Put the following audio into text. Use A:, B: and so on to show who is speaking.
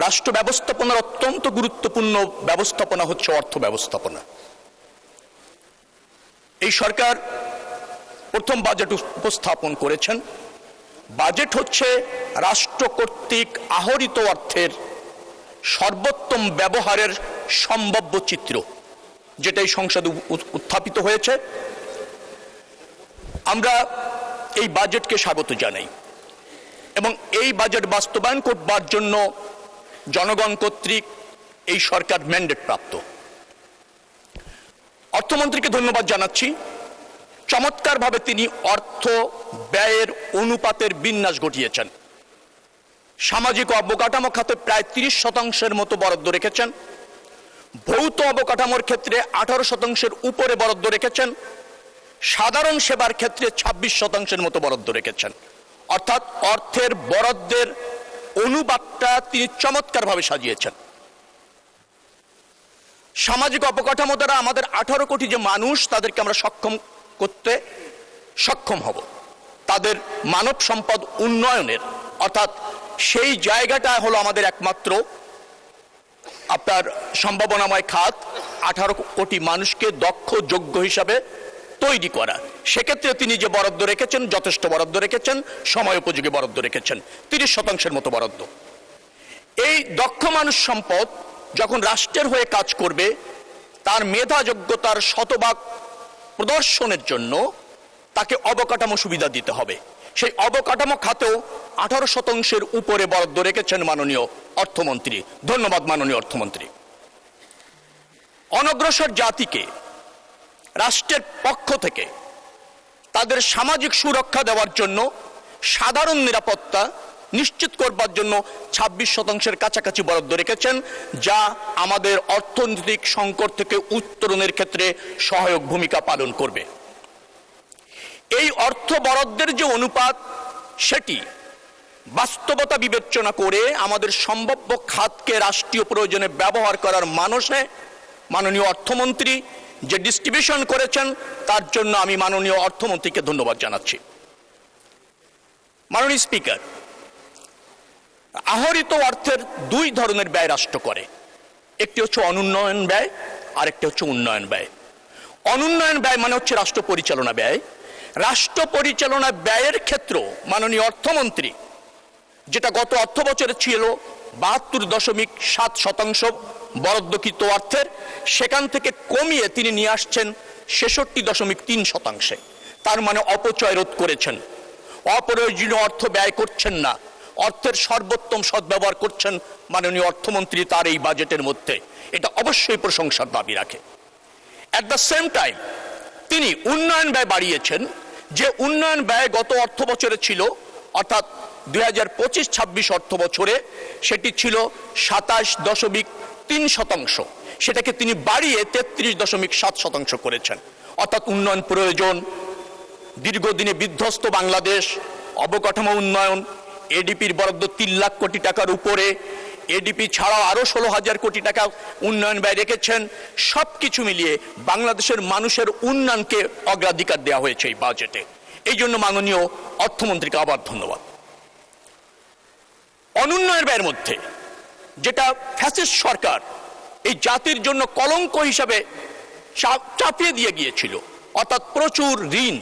A: রাষ্ট্র ব্যবস্থাপনার অত্যন্ত গুরুত্বপূর্ণ ব্যবস্থাপনা হচ্ছে অর্থ ব্যবস্থাপনা। এই সরকার প্রথম বাজেট উপস্থাপন করেছেন। বাজেট হচ্ছে রাষ্ট্র কর্তৃক আহরিত অর্থের সর্বোত্তম ব্যবহারের সম্ভাব্য চিত্র, যেটা এই সংসদে উত্থাপিত হয়েছে। আমরা এই বাজেটকে স্বাগত জানাই এবং এই বাজেট বাস্তবায়ন করবার জন্য জনগণ কর্তৃক এই সরকার ম্যান্ডেট প্রাপ্ত। অর্থমন্ত্রীকে ধন্যবাদ জানাচ্ছি। চমৎকারভাবে তিনি অর্থ ব্যয়ের অনুপাতের বিন্যাস ঘটিয়েছেন। সামাজিক অবকাঠামো খাতে প্রায় 30% মতো বরাদ্দ রেখেছেন। ভৌত অবকাঠামোর ক্ষেত্রে 18% উপরে বরাদ্দ রেখেছেন। সাধারণ সেবার ক্ষেত্রে 26% মতো বরাদ্দ রেখেছেন। অর্থাৎ অর্থের বরাদ্দের অনুপাতটা তিনি চমৎকারভাবে সাজিয়েছেন। সামাজিক অবকাঠামো দ্বারা আমাদের 18 কোটি যে মানুষ, তাদেরকে আমরা সক্ষম করতে সক্ষম হব। তাদের মানব সম্পদ উন্নয়নের, অর্থাৎ সেই জায়গাটা হলো আমাদের একমাত্র আপনার সম্ভাবনাময় খাত। 18 কোটি মানুষকে দক্ষ যোগ্য হিসাবে তৈরি করা। সেক্ষেত্রে তিনি যে বরাদ্দ রেখেছেন, যথেষ্ট বরাদ্দ রেখেছেন, সময় উপযোগী বরাদ্দ রেখেছেন, 30% মতো বরাদ্দ। এই দক্ষ মানুষ সম্পদ যখন রাষ্ট্রের হয়ে কাজ করবে, তার মেধা যোগ্যতার শতভাগ প্রদর্শনের জন্য তাকে অবকাঠামো সুবিধা দিতে হবে। সেই অবকাঠামো খাতেও 18% উপরে বরাদ্দ রেখেছেন মাননীয় অর্থমন্ত্রী। ধন্যবাদ মাননীয় অর্থমন্ত্রী। অনগ্রসর জাতিকে রাষ্ট্রের পক্ষ থেকে তাদের সামাজিক সুরক্ষা দেওয়ার জন্য, সাধারণ নিরাপত্তা নিশ্চিত করবার জন্য 26% কাছাকাছি বরাদ্দ রেখেছেন, যা আমাদের অর্থনৈতিক সংকট থেকে উত্তরণের ক্ষেত্রে সহায়ক ভূমিকা পালন করবে। এই অর্থ বরাদ্দের যে অনুপাত, সেটি বাস্তবতা বিবেচনা করে আমাদের সম্ভাব্য খাতকে রাষ্ট্রীয় প্রয়োজনে ব্যবহার করার মানসে মাননীয় অর্থমন্ত্রী যে ডিস্ট্রিবিউশন করেছেন, তার জন্য আমি মাননীয় অর্থমন্ত্রীকে ধন্যবাদ জানাচ্ছি। মাননীয় স্পিকার, আহরিত অর্থের 2 ধরনের ব্যয় রাষ্ট্র করে। একটি হচ্ছে অনুন্নয়ন ব্যয়, আর একটি হচ্ছে উন্নয়ন ব্যয়। অনুন্নয়ন ব্যয় মানে হচ্ছে রাষ্ট্র পরিচালনা ব্যয়। রাষ্ট্র পরিচালনা ব্যয়ের ক্ষেত্র মাননীয় অর্থমন্ত্রী, যেটা গত অর্থ বছরে ছিল 72.7% বরাদ্দকৃত অর্থের, সেখান থেকে কমিয়ে তিনি নিয়ে আসছেন 66.3%। তার মানে অপচয় রোধ করেছেন, অপ্রয়োজনীয় অর্থ ব্যয় করছেন না, অর্থের সর্বোত্তম সদ্ব্যবহার করছেন মাননীয় অর্থমন্ত্রী তার এই বাজেটের মধ্যে। এটা অবশ্যই প্রশংসার দাবি রাখে। অ্যাট দ্য সেম টাইম তিনি উন্নয়ন ব্যয় বাড়িয়েছেন। যে উন্নয়ন ব্যয় গত অর্থ বছরে ছিল, অর্থাৎ 2025-26 অর্থ বছরে সেটি ছিল 27.3%, সেটাকে তিনি বাড়িয়ে 33.7% করেছেন। অর্থাৎ উন্নয়ন প্রয়োজন, দীর্ঘদিনে বিধ্বস্ত বাংলাদেশ, অবকাঠামো উন্নয়ন, এডিপির বরাদ্দ 3 লাখ কোটি টাকার উপরে, এডিপি ছাড়াও আরো 16,000 কোটি টাকা উন্নয়ন ব্যয় রেখেছেন। সবকিছু মিলিয়ে বাংলাদেশের মানুষের উন্নয়নকে অগ্রাধিকার দেওয়া হয়েছে এই বাজেটে। এই জন্য মাননীয় অর্থমন্ত্রীকে আবার ধন্যবাদ। অনুন্নয়ন ব্যয়ের মধ্যে যেটা ফ্যাসিস্ট সরকার এই জাতির জন্য কলঙ্ক হিসাবে চাপিয়ে দিয়ে গিয়েছিল, অর্থাৎ প্রচুর ঋণ,